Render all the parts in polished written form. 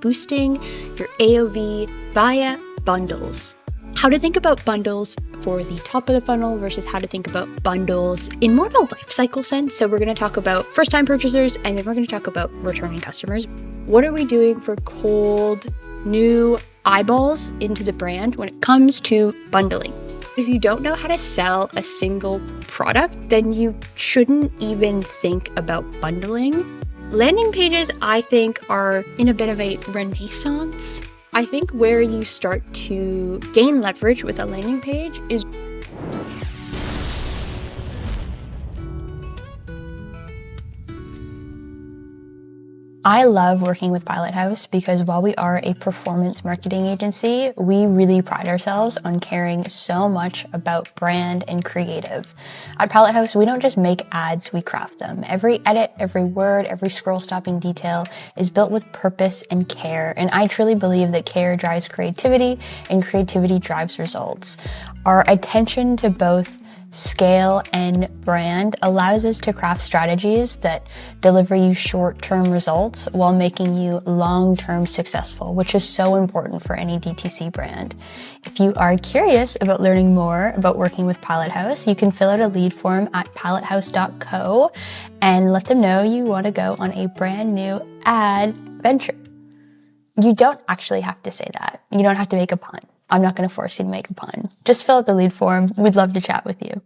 boosting your AOV via bundles. How to think about bundles for the top of the funnel versus how to think about bundles in more of a lifecycle sense. So we're going to talk about first-time purchasers, and then we're going to talk about returning customers. What are we doing for cold, new eyeballs into the brand when it comes to bundling? If you don't know how to sell a single product, then you shouldn't even think about bundling. Landing pages, I think, are in a bit of a renaissance. I think where you start to gain leverage with a landing page is I love working with Pilot House because while we are a performance marketing agency, we really pride ourselves on caring so much about brand and creative. At Pilot House, we don't just make ads, we craft them. Every edit, every word, every scroll-stopping detail is built with purpose and care, and I truly believe that care drives creativity and creativity drives results. Our attention to both scale and brand allows us to craft strategies that deliver you short-term results while making you long-term successful, which is so important for any DTC brand. If you are curious about learning more about working with Pilot House, you can fill out a lead form at pilothouse.co and let them know you want to go on a brand new ad venture. You don't actually have to say that. You don't have to make a pun. I'm not going to force you to make a pun. Just fill out the lead form. We'd love to chat with you.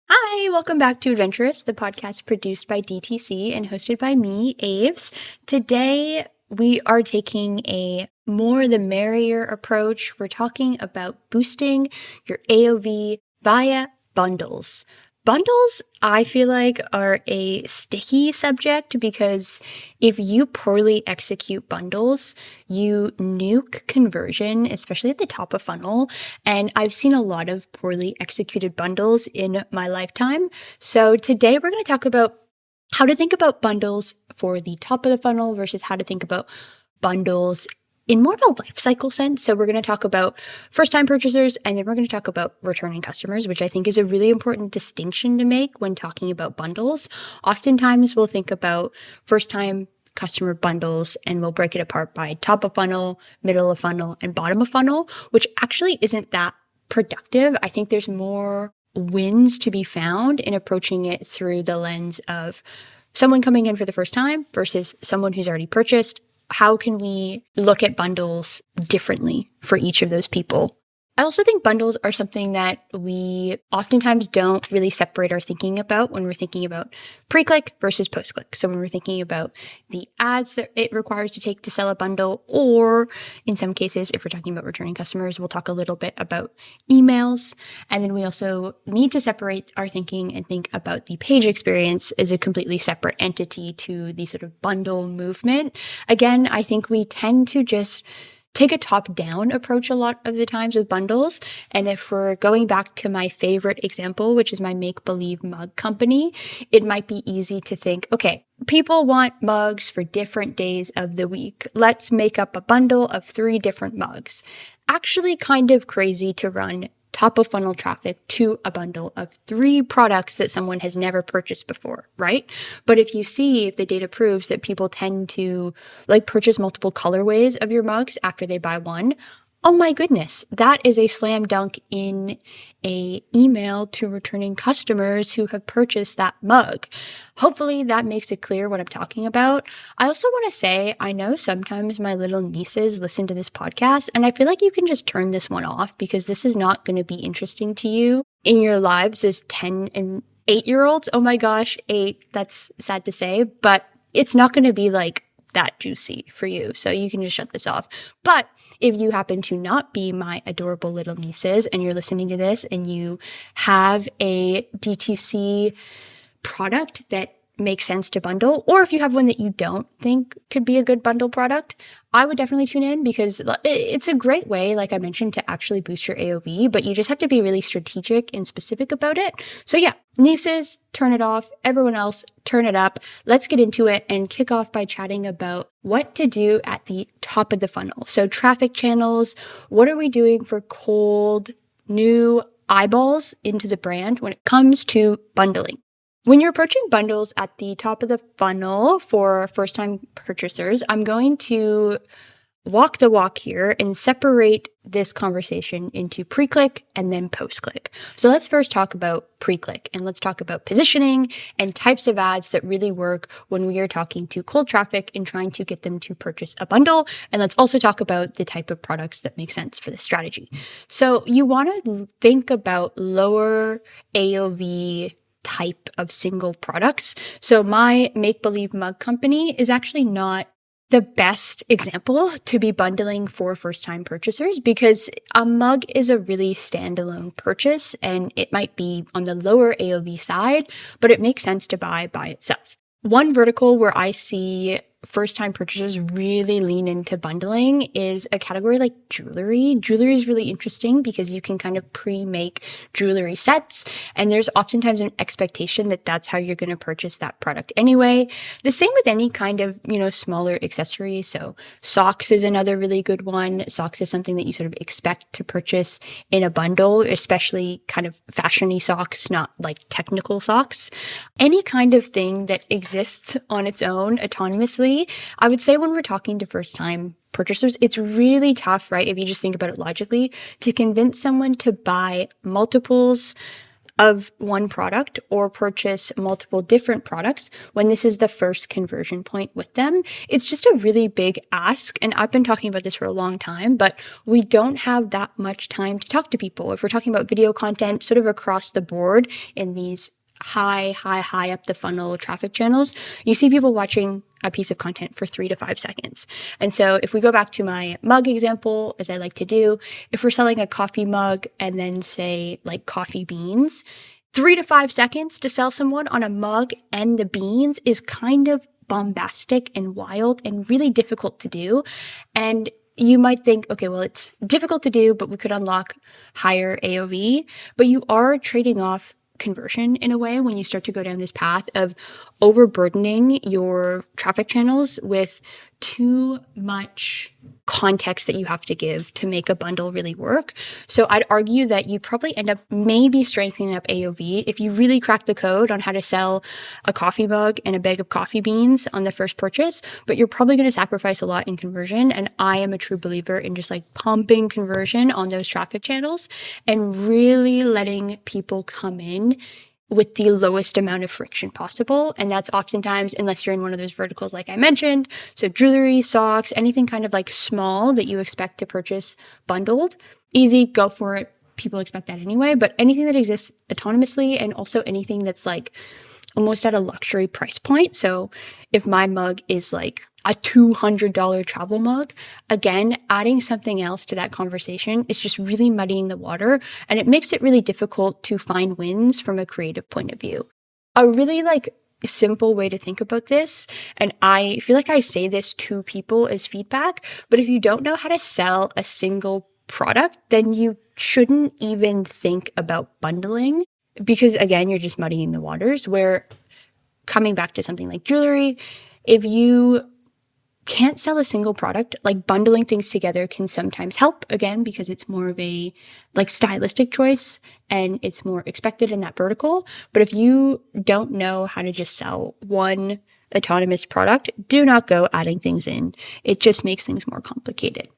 Hi, welcome back to Ad-venturous, the podcast produced by DTC and hosted by me, Aves. Today, we are taking a more the merrier approach. We're talking about boosting your AOV via bundles. Bundles, I feel like, are a sticky subject because if you poorly execute bundles, you nuke conversion, especially at the top of funnel. And I've seen a lot of poorly executed bundles in my lifetime. So today we're going to talk about how to think about bundles for the top of the funnel versus how to think about bundles in more of a life cycle sense. So we're going to talk about first-time purchasers, and then we're going to talk about returning customers, which I think is a really important distinction to make when talking about bundles. Oftentimes we'll think about first-time customer bundles and we'll break it apart by top of funnel, middle of funnel, and bottom of funnel, which actually isn't that productive. I think there's more wins to be found in approaching it through the lens of someone coming in for the first time versus someone who's already purchased. How can we look at bundles differently for each of those people? I also think bundles are something that we oftentimes don't really separate our thinking about when we're thinking about pre-click versus post-click. So when we're thinking about the ads that it requires to take to sell a bundle, or in some cases, if we're talking about returning customers, we'll talk a little bit about emails. And then we also need to separate our thinking and think about the page experience as a completely separate entity to the sort of bundle movement. Again, I think we tend to just take a top-down approach a lot of the times with bundles. And if we're going back to my favorite example, which is my make-believe mug company, it might be easy to think, okay, people want mugs for different days of the week. Let's make up a bundle of 3 different mugs. Actually kind of crazy to run top of funnel traffic to a bundle of 3 products that someone has never purchased before, right? But if the data proves that people tend to purchase multiple colorways of your mugs after they buy one, oh my goodness, that is a slam dunk in a email to returning customers who have purchased that mug. Hopefully that makes it clear what I'm talking about. I also want to say, I know sometimes my little nieces listen to this podcast, and I feel like you can just turn this one off because this is not going to be interesting to you in your lives as 10 and 8-year-olds. Oh my gosh, 8, that's sad to say, but it's not going to be that juicy for you. So you can just shut this off. But if you happen to not be my adorable little nieces and you're listening to this and you have a DTC product that makes sense to bundle, or if you have one that you don't think could be a good bundle product, I would definitely tune in because it's a great way, like I mentioned, to actually boost your AOV, but you just have to be really strategic and specific about it. So yeah, nieces, turn it off. Everyone else, turn it up. Let's get into it and kick off by chatting about what to do at the top of the funnel. So traffic channels, what are we doing for cold, new eyeballs into the brand when it comes to bundling? When you're approaching bundles at the top of the funnel for first-time purchasers, I'm going to walk the walk here and separate this conversation into pre-click and then post-click. So let's first talk about pre-click, and let's talk about positioning and types of ads that really work when we are talking to cold traffic and trying to get them to purchase a bundle. And let's also talk about the type of products that make sense for this strategy. So you want to think about lower AOV type of single products. So my make-believe mug company is actually not the best example to be bundling for first-time purchasers, because a mug is a really standalone purchase and it might be on the lower AOV side, but it makes sense to buy by itself. One vertical where I see first-time purchasers really lean into bundling is a category like jewelry. Jewelry is really interesting because you can kind of pre-make jewelry sets, and there's oftentimes an expectation that that's how you're going to purchase that product anyway. The same with any kind of, smaller accessory. So socks is another really good one. Socks is something that you sort of expect to purchase in a bundle, especially kind of fashiony socks, not like technical socks. Any kind of thing that exists on its own autonomously, I would say when we're talking to first-time purchasers, it's really tough, right? If you just think about it logically, to convince someone to buy multiples of one product or purchase multiple different products when this is the first conversion point with them. It's just a really big ask. And I've been talking about this for a long time, but we don't have that much time to talk to people. If we're talking about video content sort of across the board in these high up the funnel traffic channels, you see people watching a piece of content for 3 to 5 seconds. And so if we go back to my mug example, as I like to do, if we're selling a coffee mug and then say like coffee beans, 3 to 5 seconds to sell someone on a mug and the beans is kind of bombastic and wild and really difficult to do. And you might think, okay, well, it's difficult to do, but we could unlock higher AOV, but you are trading off conversion in a way when you start to go down this path of overburdening your traffic channels with too much context that you have to give to make a bundle really work. So I'd argue that you probably end up maybe strengthening up AOV if you really crack the code on how to sell a coffee mug and a bag of coffee beans on the first purchase, but you're probably going to sacrifice a lot in conversion. And I am a true believer in just like pumping conversion on those traffic channels and really letting people come in with the lowest amount of friction possible. And that's oftentimes, unless you're in one of those verticals like I mentioned, so jewelry, socks, anything kind of like small that you expect to purchase bundled, easy, go for it. People expect that anyway, but anything that exists autonomously and also anything that's like almost at a luxury price point. So if my mug is like a $200 travel mug, again, adding something else to that conversation is just really muddying the water, and it makes it really difficult to find wins from a creative point of view. A really like simple way to think about this, and I feel like I say this to people as feedback, but if you don't know how to sell a single product, then you shouldn't even think about bundling, because again, you're just muddying the waters. Where coming back to something like jewelry, if you can't sell a single product, like bundling things together can sometimes help, again, because it's more of a like stylistic choice and it's more expected in that vertical. But if you don't know how to just sell one autonomous product, do not go adding things in. It just makes things more complicated.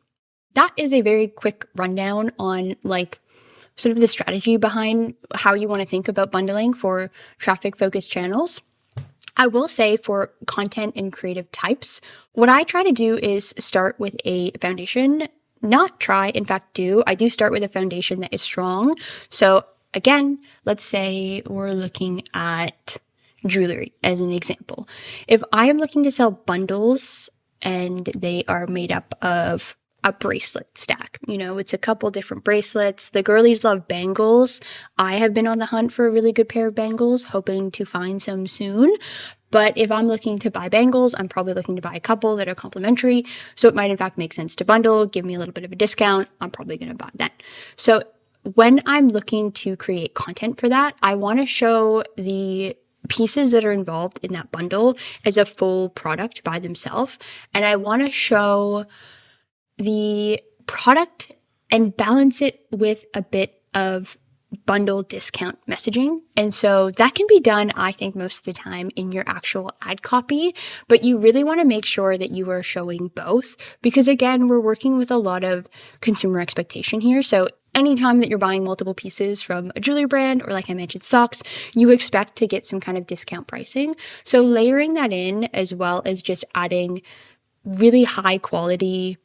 That is a very quick rundown on like sort of the strategy behind how you want to think about bundling for traffic focused channels. I will say for content and creative types, what I try to do is start with a foundation, not try, in fact do. I do start with a foundation that is strong. So again, let's say we're looking at jewelry as an example. If I am looking to sell bundles and they are made up of a bracelet stack. It's a couple different bracelets. The girlies love bangles. I have been on the hunt for a really good pair of bangles, hoping to find some soon. But if I'm looking to buy bangles, I'm probably looking to buy a couple that are complementary. So it might in fact make sense to bundle, give me a little bit of a discount. I'm probably going to buy that. So when I'm looking to create content for that, I want to show the pieces that are involved in that bundle as a full product by themselves. And I want to show the product and balance it with a bit of bundle discount messaging. And so that can be done, I think, most of the time in your actual ad copy, but you really want to make sure that you are showing both because, again, we're working with a lot of consumer expectation here. So anytime that you're buying multiple pieces from a jewelry brand, or like I mentioned, socks, you expect to get some kind of discount pricing. So layering that in, as well as just adding really high quality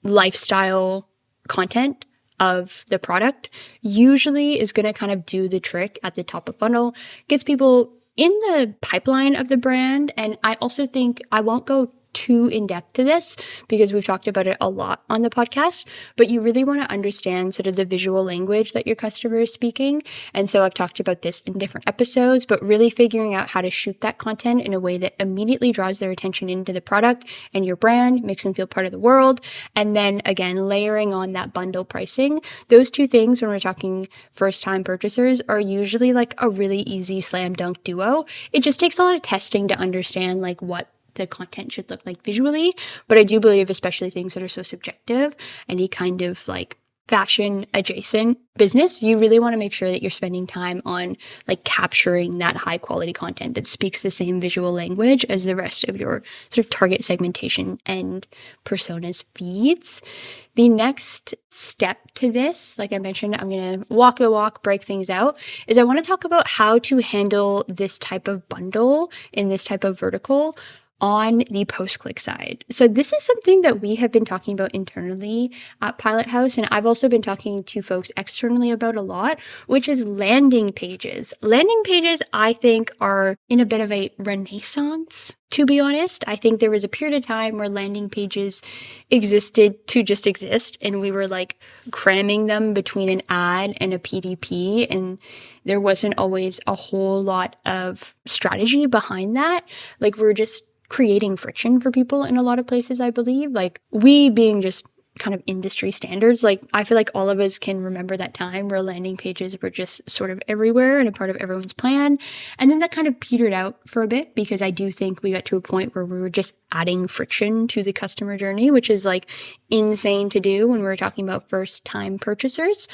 lifestyle content of the product, usually is going to kind of do the trick at the top of funnel, gets people in the pipeline of the brand. And I also think I won't go too in depth to this because we've talked about it a lot on the podcast, but you really want to understand sort of the visual language that your customer is speaking. And so I've talked about this in different episodes, but really figuring out how to shoot that content in a way that immediately draws their attention into the product and your brand, makes them feel part of the world. And then again, layering on that bundle pricing. Those two things, when we're talking first time purchasers, are usually like a really easy slam dunk duo. It just takes a lot of testing to understand like what the content should look like visually. But I do believe, especially things that are so subjective, any kind of like fashion adjacent business, you really want to make sure that you're spending time on like capturing that high quality content that speaks the same visual language as the rest of your sort of target segmentation and personas feeds. The next step to this, like I mentioned, I'm going to walk the walk, break things out, is I want to talk about how to handle this type of bundle in this type of vertical on the post-click side. So this is something that we have been talking about internally at Pilot House, and I've also been talking to folks externally about a lot, which is landing pages. Landing pages, I think, are in a bit of a renaissance, to be honest. I think there was a period of time where landing pages existed to just exist, and we were like cramming them between an ad and a PDP, and there wasn't always a whole lot of strategy behind that. Like, we're just creating friction for people in a lot of places, I believe. Like, we being just kind of industry standards, like I feel like all of us can remember that time where landing pages were just sort of everywhere and a part of everyone's plan. And then that kind of petered out for a bit because I do think we got to a point where we were just adding friction to the customer journey, which is like insane to do when we're talking about first time purchasers.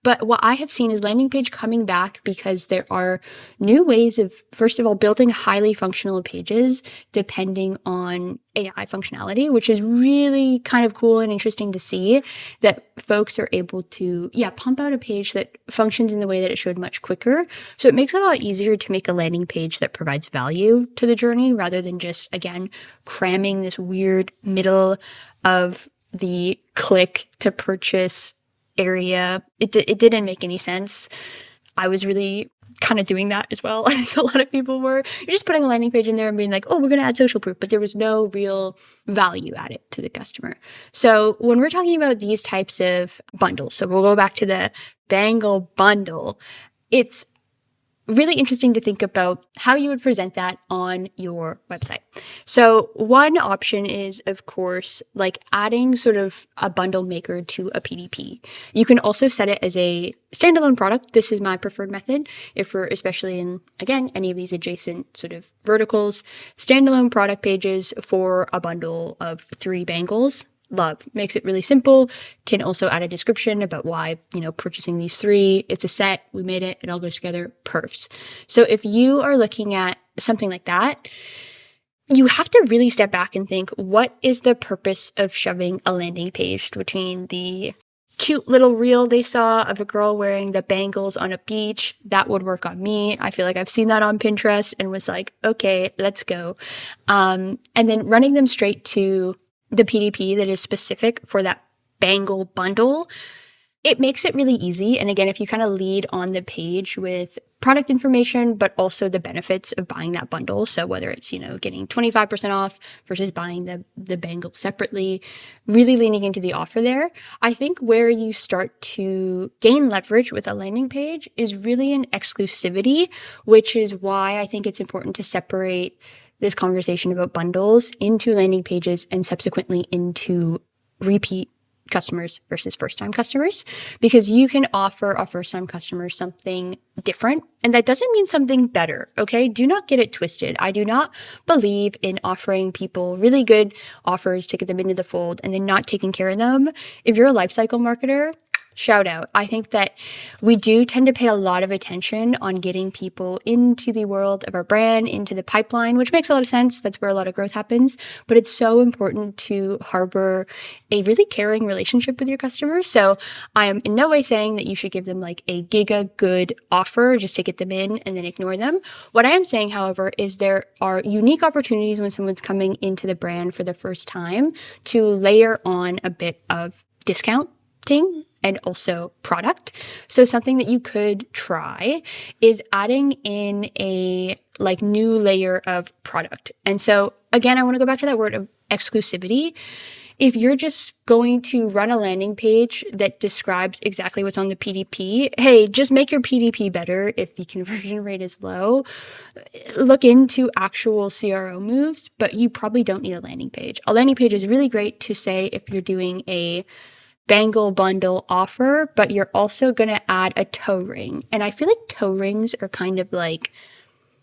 But what I have seen is landing page coming back because there are new ways of, first of all, building highly functional pages depending on AI functionality, which is really kind of cool and interesting to see that folks are able to, pump out a page that functions in the way that it should much quicker. So it makes it a lot easier to make a landing page that provides value to the journey rather than just, again, cramming this weird middle of the click to purchase area. It didn't make any sense. I was really kind of doing that as well. I think a lot of people were. You're just putting a landing page in there and being like, oh, we're going to add social proof, but there was no real value added to the customer. So when we're talking about these types of bundles, so we'll go back to the bangle bundle, it's really interesting to think about how you would present that on your website. So one option is, of course, like adding sort of a bundle maker to a PDP. You can also set it as a standalone product. This is my preferred method if we're especially in, again, any of these adjacent sort of verticals. Standalone product pages for a bundle of 3 bangles. Love. Makes it really simple. Can also add a description about why, purchasing these 3, it's a set, we made it all goes together, perfs. So if you are looking at something like that, you have to really step back and think, what is the purpose of shoving a landing page between the cute little reel they saw of a girl wearing the bangles on a beach? That would work on me. I feel like I've seen that on Pinterest and was like, okay, let's go. And then running them straight to the PDP that is specific for that bangle bundle, it makes it really easy. And again, if you kind of lead on the page with product information, but also the benefits of buying that bundle. So whether it's, getting 25% off versus buying the bangle separately, really leaning into the offer there. I think where you start to gain leverage with a landing page is really in exclusivity, which is why I think it's important to separate this conversation about bundles into landing pages and subsequently into repeat customers versus first-time customers, because you can offer a first-time customer something different, and that doesn't mean something better, okay? Do not get it twisted. I do not believe in offering people really good offers to get them into the fold and then not taking care of them. If you're a lifecycle marketer, shout out. I think that we do tend to pay a lot of attention on getting people into the world of our brand, into the pipeline, which makes a lot of sense. That's where a lot of growth happens. But it's so important to harbor a really caring relationship with your customers. So I am in no way saying that you should give them like a giga good offer just to get them in and then ignore them. What I am saying, however, is there are unique opportunities when someone's coming into the brand for the first time to layer on a bit of discounting and also product. So something that you could try is adding in a like new layer of product. And so again, I want to go back to that word of exclusivity. If you're just going to run a landing page that describes exactly what's on the PDP, hey, just make your PDP better if the conversion rate is low. Look into actual CRO moves, but you probably don't need a landing page. A landing page is really great to say if you're doing a bangle bundle offer, but you're also going to add a toe ring. And I feel like toe rings are kind of like,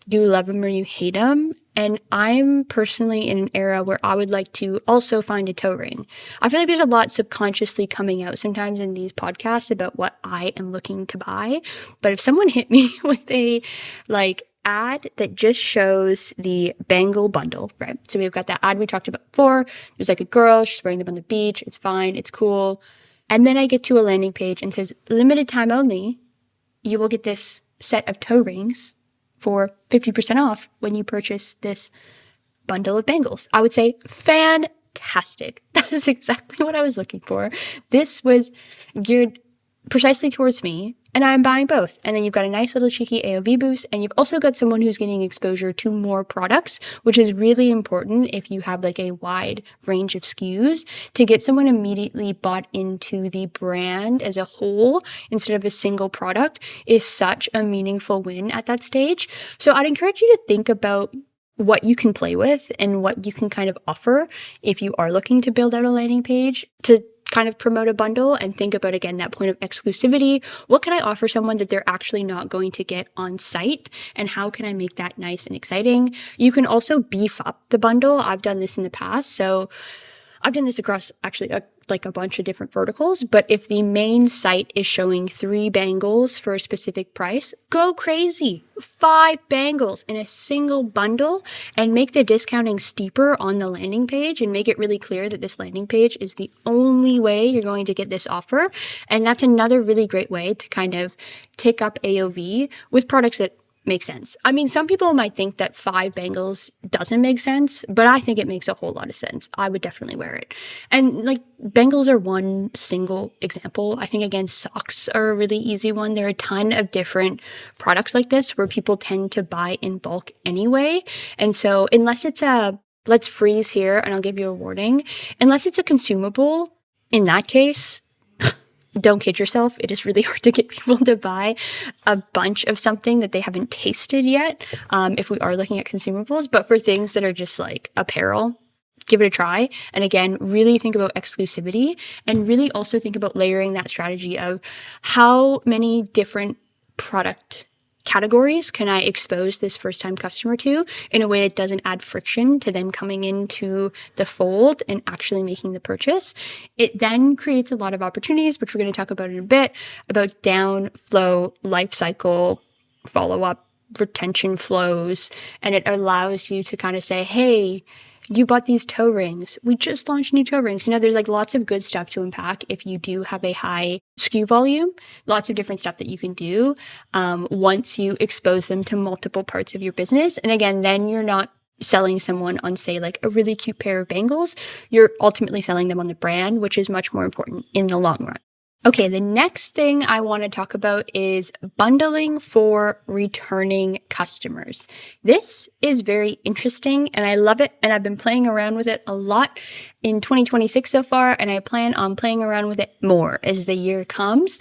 you love them or you hate them. And I'm personally in an era where I would like to also find a toe ring. I feel like there's a lot subconsciously coming out sometimes in these podcasts about what I am looking to buy. But if someone hit me with a like ad that just shows the bangle bundle, right? So we've got that ad we talked about before. There's like a girl, she's wearing them on the beach. It's fine. It's cool. And then I get to a landing page and says, limited time only, you will get this set of toe rings for 50% off when you purchase this bundle of bangles. I would say fantastic. That is exactly what I was looking for. This was geared precisely towards me, and I'm buying both. And then you've got a nice little cheeky AOV boost, and you've also got someone who's getting exposure to more products, which is really important if you have like a wide range of SKUs to get someone immediately bought into the brand as a whole instead of a single product is such a meaningful win at that stage. So I'd encourage you to think about what you can play with and what you can kind of offer if you are looking to build out a landing page to kind of promote a bundle, and think about, again, that point of exclusivity. What can I offer someone that they're actually not going to get on site? And how can I make that nice and exciting? You can also beef up the bundle. I've done this in the past. So I've done this across actually a bunch of different verticals, but if the main site is showing 3 bangles for a specific price, go crazy. 5 bangles in a single bundle and make the discounting steeper on the landing page and make it really clear that this landing page is the only way you're going to get this offer. And that's another really great way to kind of tick up AOV with products that make sense. I mean, some people might think that 5 bangles doesn't make sense, but I think it makes a whole lot of sense. I would definitely wear it. And like bangles are one single example. I think, again, socks are a really easy one. There are a ton of different products like this where people tend to buy in bulk anyway. And so unless it's let's freeze here and I'll give you a warning, unless it's a consumable, in that case, don't kid yourself. It is really hard to get people to buy a bunch of something that they haven't tasted yet, if we are looking at consumables. But for things that are just like apparel, give it a try. And again, really think about exclusivity and really also think about layering that strategy of how many different product categories can I expose this first-time customer to in a way that doesn't add friction to them coming into the fold and actually making the purchase. It then creates a lot of opportunities, which we're going to talk about in a bit, about down flow, life cycle, follow-up, retention flows, and it allows you to kind of say, hey, you bought these toe rings. We just launched new toe rings. You know, there's like lots of good stuff to unpack if you do have a high SKU volume, lots of different stuff that you can do once you expose them to multiple parts of your business. And again, then you're not selling someone on, say, like a really cute pair of bangles. You're ultimately selling them on the brand, which is much more important in the long run. Okay, the next thing I want to talk about is bundling for returning customers. This is very interesting and I love it, and I've been playing around with it a lot in 2026 so far, and I plan on playing around with it more as the year comes.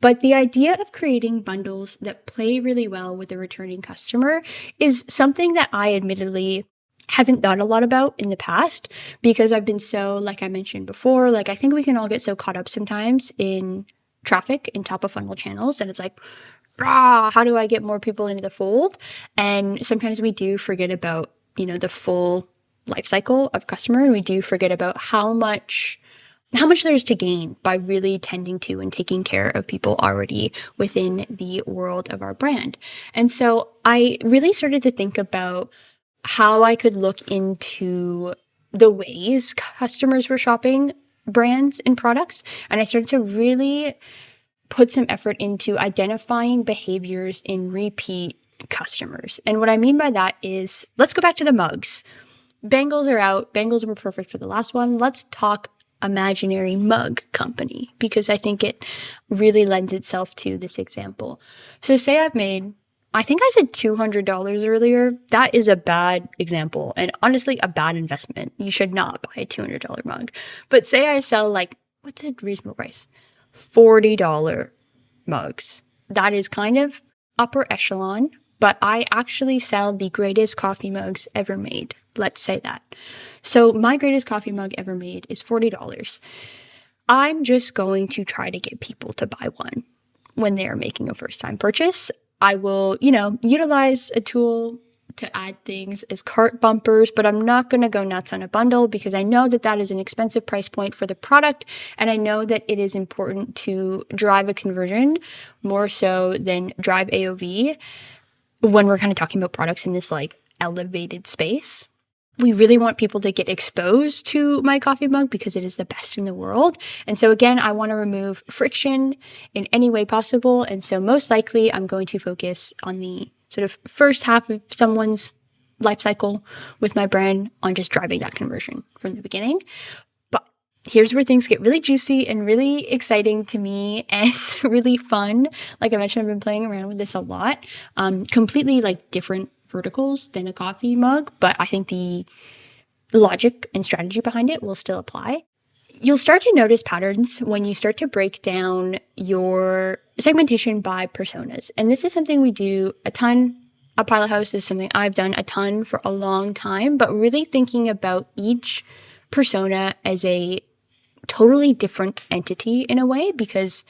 But the idea of creating bundles that play really well with a returning customer is something that I admittedly haven't thought a lot about in the past, because I've been so, like I mentioned before, like I think we can all get so caught up sometimes in traffic in top of funnel channels, and it's like, how do I get more people into the fold? And sometimes we do forget about, you know, the full life cycle of customer, and we do forget about how much how much there's to gain by really tending to and taking care of people already within the world of our brand. And so I really started to think about how I could look into the ways customers were shopping brands and products. And I started to really put some effort into identifying behaviors in repeat customers. And what I mean by that is, let's go back to the mugs. Bangles are out. Bangles were perfect for the last one. Let's talk imaginary mug company, because I think it really lends itself to this example. So say I think I said $200 earlier. That is a bad example and honestly a bad investment. You should not buy a $200 mug. But say I sell like, what's a reasonable price? $40 mugs. That is kind of upper echelon, but I actually sell the greatest coffee mugs ever made. Let's say that. So my greatest coffee mug ever made is $40. I'm just going to try to get people to buy one when they are making a first time purchase. I will, utilize a tool to add things as cart bumpers, but I'm not going to go nuts on a bundle because I know that that is an expensive price point for the product. And I know that it is important to drive a conversion more so than drive AOV when we're kind of talking about products in this like elevated space. We really want people to get exposed to my coffee mug because it is the best in the world. And so again, I want to remove friction in any way possible. And so most likely I'm going to focus on the sort of first half of someone's life cycle with my brand on just driving that conversion from the beginning. But here's where things get really juicy and really exciting to me and really fun. Like I mentioned, I've been playing around with this a lot. Completely like different verticals than a coffee mug, but I think the logic and strategy behind it will still apply. You'll start to notice patterns when you start to break down your segmentation by personas. And this is something we do a ton at Pilot House. This is something I've done a ton for a long time, but really thinking about each persona as a totally different entity in a way, because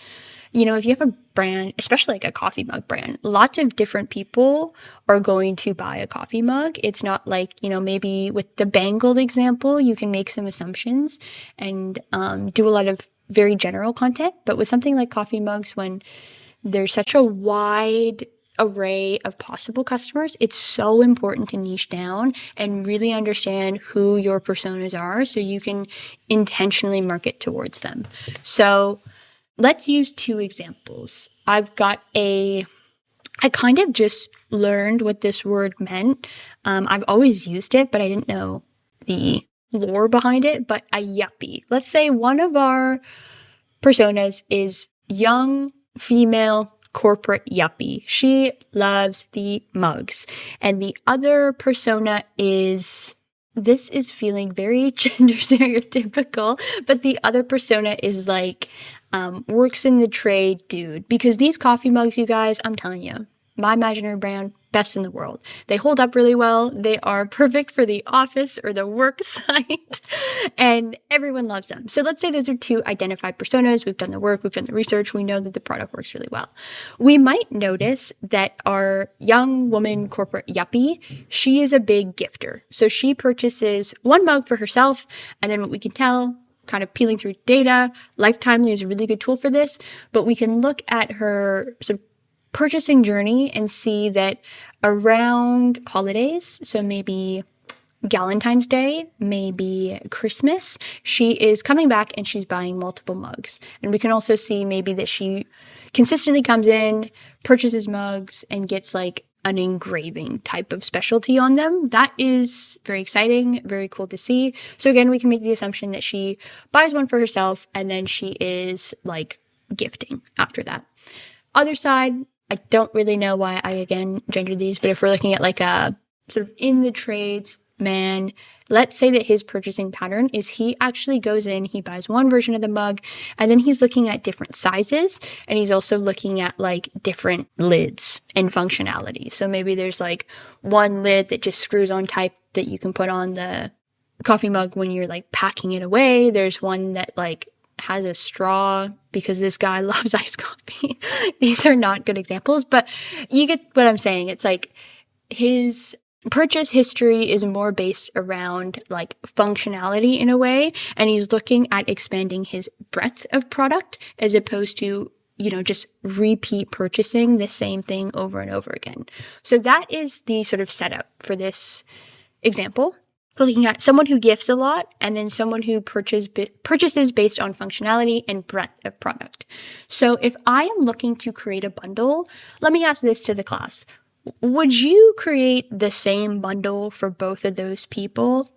if you have a brand, especially like a coffee mug brand, lots of different people are going to buy a coffee mug. It's not like, maybe with the bangled example, you can make some assumptions and do a lot of very general content. But with something like coffee mugs, when there's such a wide array of possible customers, it's so important to niche down and really understand who your personas are so you can intentionally market towards them. So let's use two examples. I kind of just learned what this word meant. I've always used it, but I didn't know the lore behind it. But a yuppie. Let's say one of our personas is young, female, corporate yuppie. She loves the mugs. And the other persona this is feeling very gender stereotypical, but the other persona is like, works in the trade dude. Because these coffee mugs, you guys, I'm telling you, my imaginary brand, best in the world. They hold up really well. They are perfect for the office or the work site, and everyone loves them. So let's say those are two identified personas. We've done the work, we've done the research, we know that the product works really well. We might notice that our young woman corporate yuppie, she is a big gifter. So she purchases one mug for herself, and then what we can tell, kind of peeling through data, Lifetimely is a really good tool for this, but we can look at her sort of purchasing journey and see that around holidays, so maybe Valentine's Day, maybe Christmas, she is coming back and she's buying multiple mugs. And we can also see maybe that she consistently comes in, purchases mugs, and gets like an engraving type of specialty on them. That is very exciting, very cool to see. So again, we can make the assumption that she buys one for herself and then she is like gifting after that. Other side, I don't really know why I, again, gendered these, but if we're looking at like a sort of in the trades man, let's say that his purchasing pattern is he actually goes in, he buys one version of the mug, and then he's looking at different sizes, and he's also looking at like different lids and functionality. So maybe there's like one lid that just screws on type that you can put on the coffee mug when you're like packing it away. There's one that like has a straw because this guy loves iced coffee. These are not good examples, but you get what I'm saying. It's like his purchase history is more based around like functionality in a way, and he's looking at expanding his breadth of product as opposed to, just repeat purchasing the same thing over and over again. So that is the sort of setup for this example. We're looking at someone who gifts a lot, and then someone who purchases based on functionality and breadth of product. So if I am looking to create a bundle, let me ask this to the class. Would you create the same bundle for both of those people?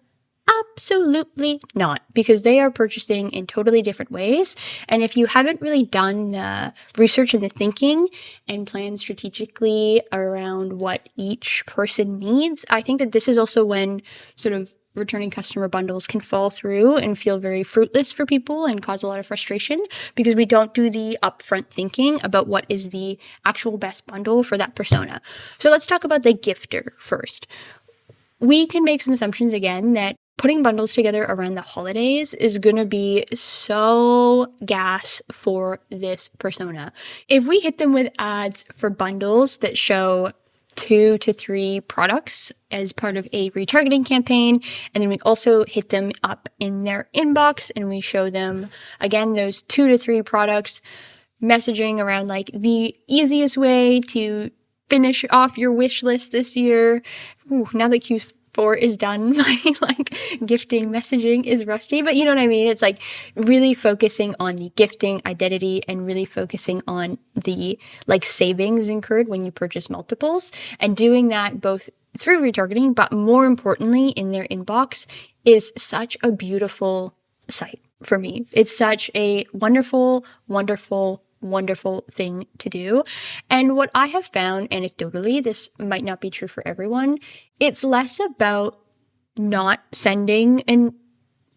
Absolutely not, because they are purchasing in totally different ways. And if you haven't really done the research and the thinking and planned strategically around what each person needs, I think that this is also when sort of returning customer bundles can fall through and feel very fruitless for people and cause a lot of frustration, because we don't do the upfront thinking about what is the actual best bundle for that persona. So let's talk about the gifter first. We can make some assumptions again that putting bundles together around the holidays is going to be so gas for this persona. If we hit them with ads for bundles that show 2 to 3 products as part of a retargeting campaign, and then we also hit them up in their inbox and we show them, again, those 2 to 3 products, messaging around like the easiest way to finish off your wish list this year. Ooh, now that Q4 is done, my like gifting messaging is rusty, but you know what I mean? It's like really focusing on the gifting identity and really focusing on the like savings incurred when you purchase multiples, and doing that both through retargeting, but more importantly in their inbox is such a beautiful sight for me. It's such a wonderful, wonderful, wonderful thing to do. And what I have found anecdotally, this might not be true for everyone, it's less about not sending and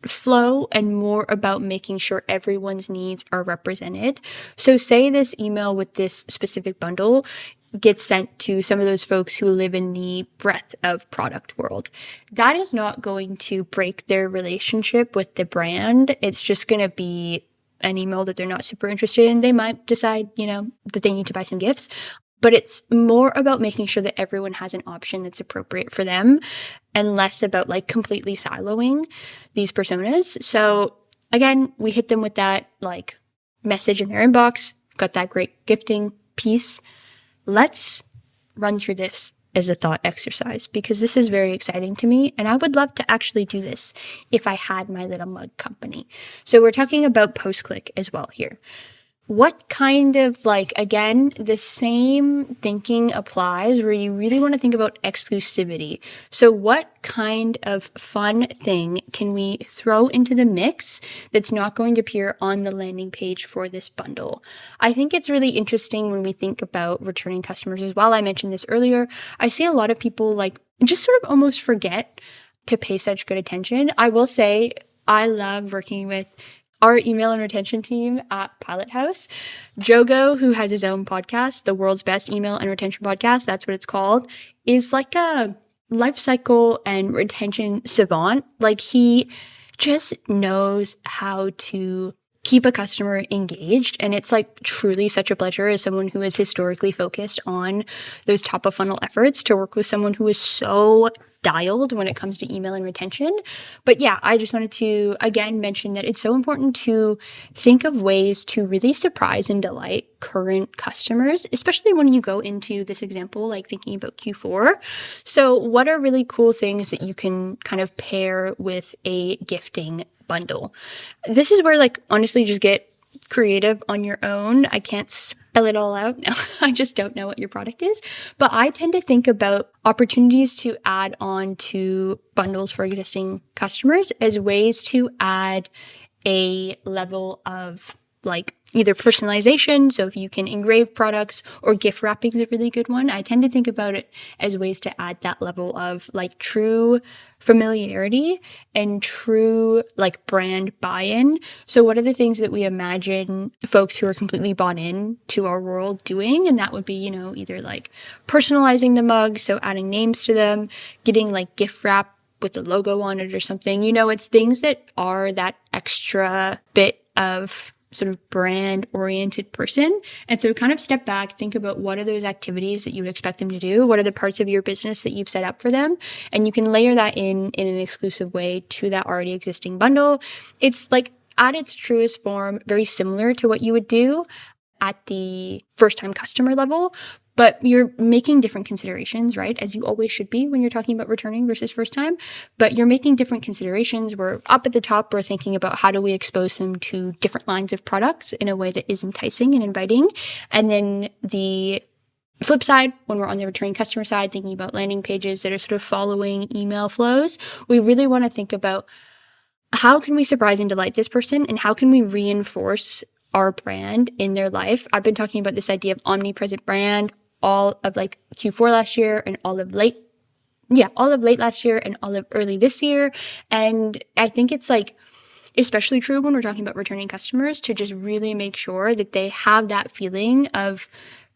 flow and more about making sure everyone's needs are represented. So say this email with this specific bundle gets sent to some of those folks who live in the breadth of product world. That is not going to break their relationship with the brand. It's just going to be an email that they're not super interested in. They might decide, that they need to buy some gifts, but it's more about making sure that everyone has an option that's appropriate for them and less about like completely siloing these personas. So again, we hit them with that like message in their inbox, got that great gifting piece. Let's run through this as a thought exercise, because this is very exciting to me, and I would love to actually do this if I had my little mug company. So we're talking about post-click as well here. What kind of again, the same thinking applies where you really want to think about exclusivity. So what kind of fun thing can we throw into the mix that's not going to appear on the landing page for this bundle? I think it's really interesting when we think about returning customers as well. I mentioned this earlier. I see a lot of people just sort of almost forget to pay such good attention. I will say I love working with our email and retention team at Pilot House. Jogo, who has his own podcast, the world's best email and retention podcast, that's what it's called, is like a lifecycle and retention savant. He just knows how to keep a customer engaged. And it's truly such a pleasure as someone who is historically focused on those top of funnel efforts to work with someone who is so dialed when it comes to email and retention. But yeah, I just wanted to again mention that it's so important to think of ways to really surprise and delight current customers, especially when you go into this example, thinking about Q4. So what are really cool things that you can kind of pair with a gifting bundle? This is where honestly just get creative on your own. I can't spell it all out. No, I just don't know what your product is. But I tend to think about opportunities to add on to bundles for existing customers as ways to add a level of either personalization. So if you can engrave products, or gift wrapping is a really good one. I tend to think about it as ways to add that level of true familiarity and true brand buy-in. So what are the things that we imagine folks who are completely bought in to our world doing? And that would be, either personalizing the mug, so adding names to them, getting gift wrap with the logo on it or something. It's things that are that extra bit of sort of brand-oriented person. And so kind of step back, think about what are those activities that you would expect them to do? What are the parts of your business that you've set up for them? And you can layer that in an exclusive way to that already existing bundle. It's like at its truest form, very similar to what you would do at the first-time customer level, but you're making different considerations, right? As you always should be when you're talking about returning versus first time, but you're making different considerations. We're up at the top, we're thinking about how do we expose them to different lines of products in a way that is enticing and inviting. And then the flip side, when we're on the returning customer side, thinking about landing pages that are sort of following email flows, we really want to think about how can we surprise and delight this person, and how can we reinforce our brand in their life? I've been talking about this idea of omnipresent brand all of like Q4 last year and all of late last year and all of early this year. And I think it's like especially true when we're talking about returning customers to just really make sure that they have that feeling of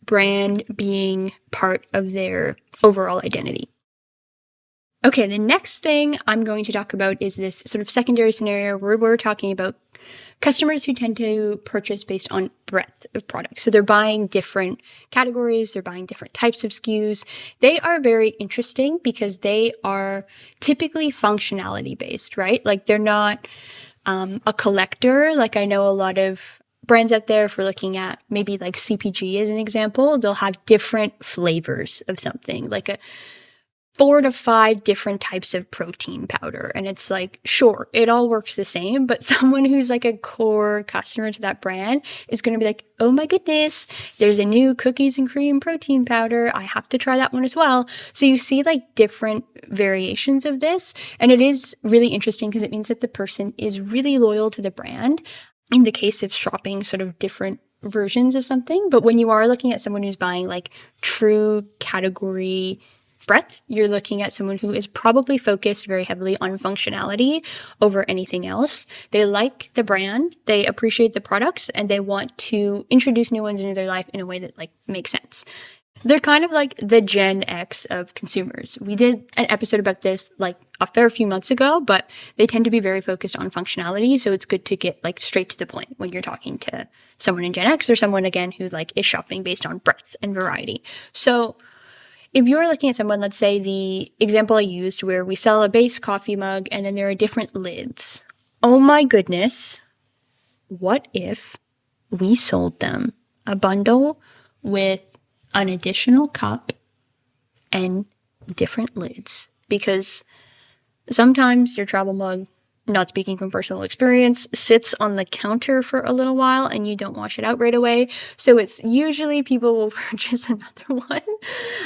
brand being part of their overall identity. Okay, the next thing I'm going to talk about is this sort of secondary scenario where we're talking about customers who tend to purchase based on breadth of products. So they're buying different categories, they're buying different types of SKUs. They are very interesting because they are typically functionality based, right? Like they're not a collector. Like I know a lot of brands out there, if we're looking at maybe like CPG as an example, they'll have different flavors of something, like a 4 to 5 different types of protein powder. And it's like, sure, it all works the same, but someone who's like a core customer to that brand is going to be like, oh my goodness, there's a new cookies and cream protein powder. I have to try that one as well. So you see like different variations of this. And it is really interesting because it means that the person is really loyal to the brand in the case of shopping sort of different versions of something. But when you are looking at someone who's buying like true category breadth, you're looking at someone who is probably focused very heavily on functionality over anything else. They like the brand, they appreciate the products, and they want to introduce new ones into their life in a way that like makes sense. They're kind of like the Gen X of consumers. We did an episode about this like a fair few months ago, but they tend to be very focused on functionality. So it's good to get like straight to the point when you're talking to someone in Gen X or someone again who like is shopping based on breadth and variety. So if you're looking at someone, let's say the example I used where we sell a base coffee mug and then there are different lids. Oh my goodness. What if we sold them a bundle with an additional cup and different lids? Because sometimes your travel mug, not speaking from personal experience, sits on the counter for a little while and you don't wash it out right away. So it's usually people will purchase another one.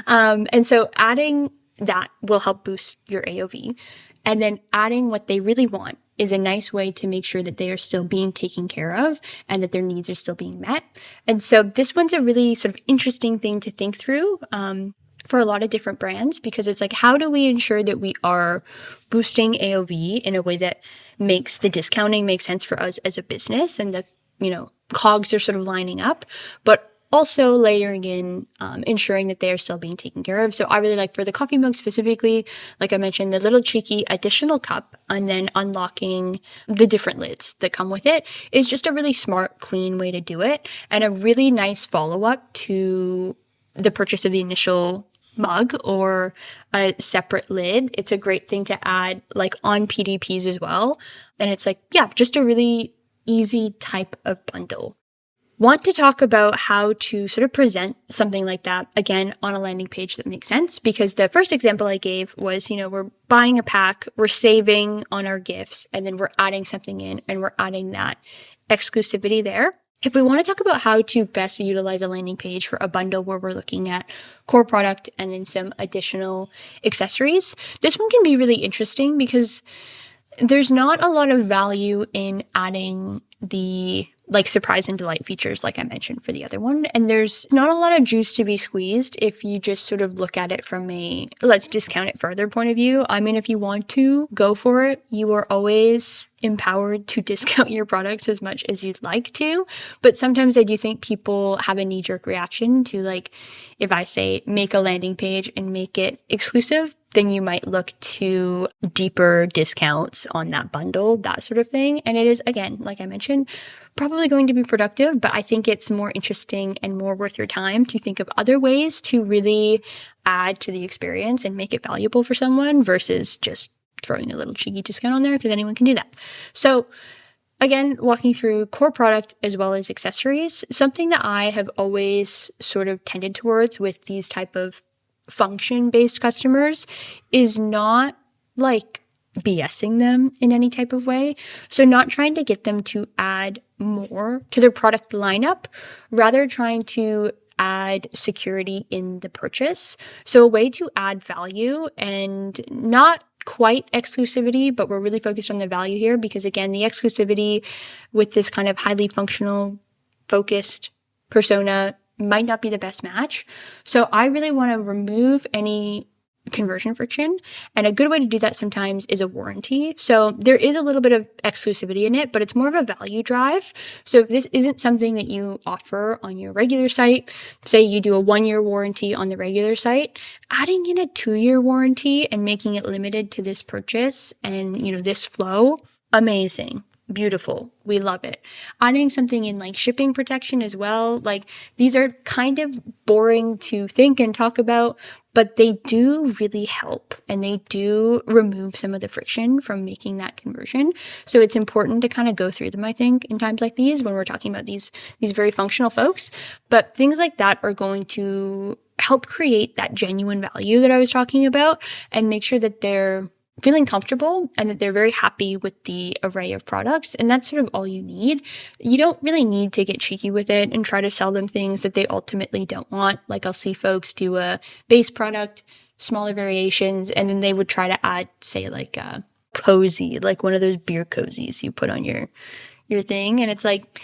And so adding that will help boost your AOV. And then adding what they really want is a nice way to make sure that they are still being taken care of and that their needs are still being met. And so this one's a really sort of interesting thing to think through. For a lot of different brands, because it's like, how do we ensure that we are boosting AOV in a way that makes the discounting make sense for us as a business and the, cogs are sort of lining up, but also layering in, ensuring that they are still being taken care of. So I really like for the coffee mug specifically, like I mentioned, the little cheeky additional cup and then unlocking the different lids that come with it is just a really smart, clean way to do it and a really nice follow-up to the purchase of the initial mug or a separate lid. It's a great thing to add like on PDPs as well. And it's like, yeah, just a really easy type of bundle. Want to talk about how to sort of present something like that, again, on a landing page that makes sense, because the first example I gave was, we're buying a pack, we're saving on our gifts, and then we're adding something in and we're adding that exclusivity there. If we want to talk about how to best utilize a landing page for a bundle where we're looking at core product and then some additional accessories, this one can be really interesting because there's not a lot of value in adding the like surprise and delight features like I mentioned for the other one. And there's not a lot of juice to be squeezed if you just sort of look at it from a let's discount it further point of view. I mean, if you want to, go for it. You are always empowered to discount your products as much as you'd like to. But sometimes I do think people have a knee-jerk reaction to like, if I say make a landing page and make it exclusive, then you might look to deeper discounts on that bundle, that sort of thing. And it is, again, like I mentioned, probably going to be productive, but I think it's more interesting and more worth your time to think of other ways to really add to the experience and make it valuable for someone versus just throwing a little cheeky discount on there, because anyone can do that. So again, walking through core product as well as accessories, something that I have always sort of tended towards with these type of function-based customers is not like BSing them in any type of way. So not trying to get them to add more to their product lineup, rather trying to add security in the purchase. So a way to add value and not quite exclusivity, but we're really focused on the value here because, again, the exclusivity with this kind of highly functional focused persona might not be the best match. So I really want to remove any conversion friction. And a good way to do that sometimes is a warranty. So there is a little bit of exclusivity in it, but it's more of a value drive. So if this isn't something that you offer on your regular site, say you do a 1-year warranty on the regular site, adding in a 2-year warranty and making it limited to this purchase and, this flow, amazing. Beautiful. We love it. Adding something in like shipping protection as well. Like these are kind of boring to think and talk about, but they do really help and they do remove some of the friction from making that conversion. So it's important to kind of go through them, I think, in times like these when we're talking about these very functional folks. But things like that are going to help create that genuine value that I was talking about and make sure that they're feeling comfortable and that they're very happy with the array of products. And that's sort of all you need. You don't really need to get cheeky with it and try to sell them things that they ultimately don't want. Like I'll see folks do a base product, smaller variations, and then they would try to add, say, like a cozy, like one of those beer cozies you put on your thing. And it's like,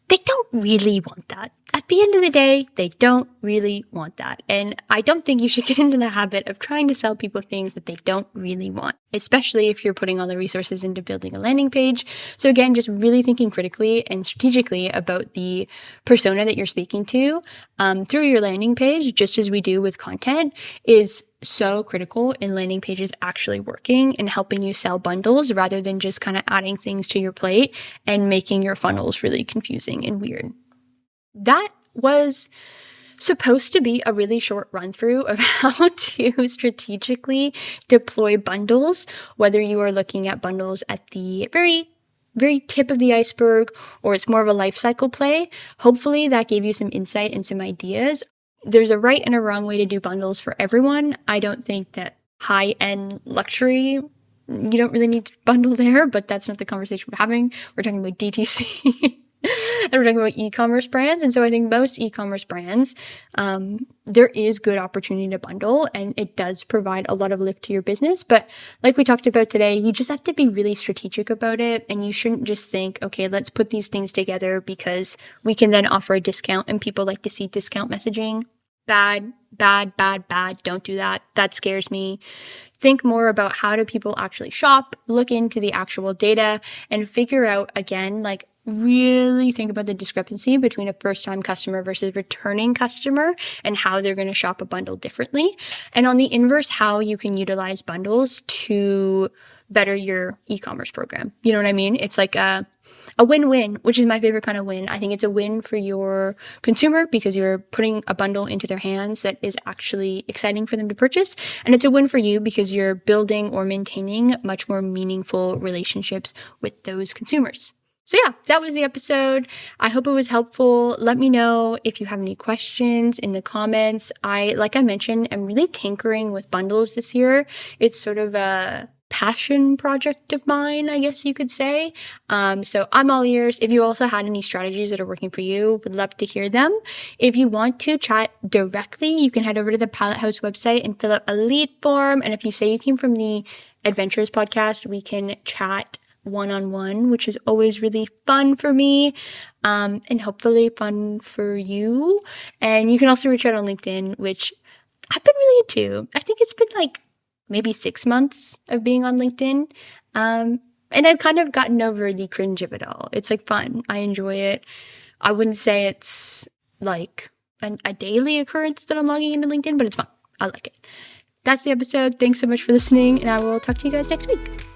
they don't really want that. At the end of the day, they don't really want that. And I don't think you should get into the habit of trying to sell people things that they don't really want, especially if you're putting all the resources into building a landing page. So again, just really thinking critically and strategically about the persona that you're speaking to through your landing page, just as we do with content, is so critical in landing pages actually working and helping you sell bundles rather than just kind of adding things to your plate and making your funnels really confusing and weird. That was supposed to be a really short run through of how to strategically deploy bundles, whether you are looking at bundles at the very tip of the iceberg or it's more of a life cycle play. Hopefully that gave you some insight and some ideas. There's a right and a wrong way to do bundles for everyone. I don't think that high-end luxury, you don't really need to bundle there, but that's not the conversation we're having. We're talking about DTC. And we're talking about e-commerce brands. And so I think most e-commerce brands, there is good opportunity to bundle and it does provide a lot of lift to your business. But like we talked about today, you just have to be really strategic about it. And you shouldn't just think, okay, let's put these things together because we can then offer a discount and people like to see discount messaging. Bad. Don't do that. That scares me. Think more about how do people actually shop, look into the actual data and figure out, again, like really think about the discrepancy between a first-time customer versus returning customer and how they're going to shop a bundle differently. And on the inverse, how you can utilize bundles to better your e-commerce program. You know what I mean? It's like a win-win, which is my favorite kind of win. I think it's a win for your consumer because you're putting a bundle into their hands that is actually exciting for them to purchase. And it's a win for you because you're building or maintaining much more meaningful relationships with those consumers. So yeah, that was the episode. I hope it was helpful. Let me know if you have any questions in the comments. Like I mentioned, I'm really tinkering with bundles this year. It's sort of a passion project of mine, I guess you could say. So I'm all ears. If you also had any strategies that are working for you, would love to hear them. If you want to chat directly, you can head over to the Pilot House website and fill out a lead form. And if you say you came from the Ad-venturous podcast, we can chat one-on-one, which is always really fun for me and hopefully fun for you. And you can also reach out on LinkedIn, which I've been really into. I think it's been like maybe 6 months of being on LinkedIn. And I've kind of gotten over the cringe of it all. It's like fun. I enjoy it. I wouldn't say it's like a daily occurrence that I'm logging into LinkedIn, but it's fun. I like it. that's the episode. Thanks so much for listening, and I will talk to you guys next week.